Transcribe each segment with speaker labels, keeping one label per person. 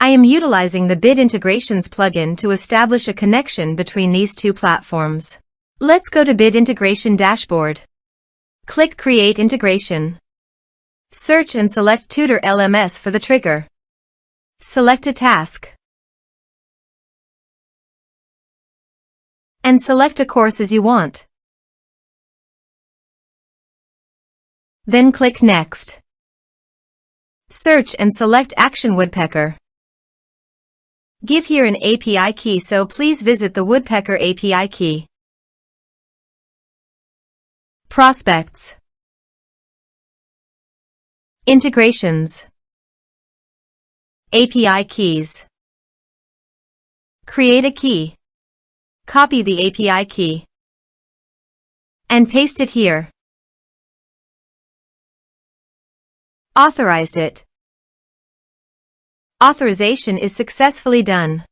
Speaker 1: I am utilizing the Bid Integrations plugin to establish a connection between these two platforms. Let's go to Bid Integration Dashboard. Click Create Integration. Search and select Tutor LMS for the trigger. Select a task. And select a course as you want. Then click Next. Search and select Action Woodpecker. Give here an API key, so please visit the Woodpecker API key. Prospects. Integrations. API keys. Create a key. Copy the API key and paste it here. Authorized it. Authorization is successfully done.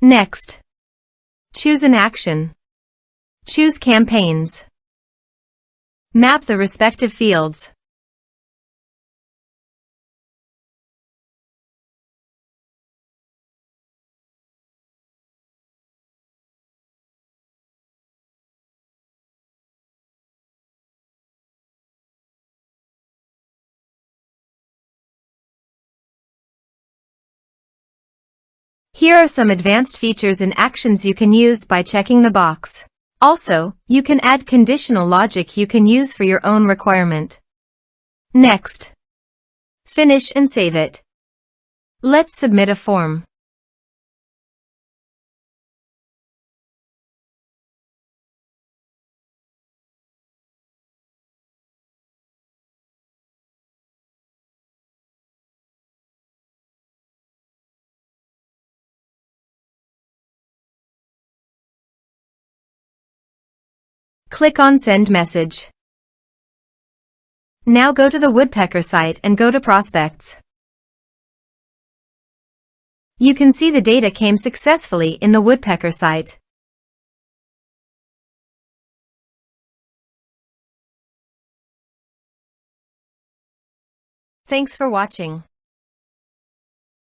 Speaker 1: Next. Choose an action. Choose campaigns. Map the respective fields. Here are some advanced features and actions you can use by checking the box. Also, you can add conditional logic you can use for your own requirement. Next. Finish and save it. Let's submit a form. Click on Send Message. Now go to the Woodpecker site and go to Prospects. You can see the data came successfully in the Woodpecker site. Thanks for watching.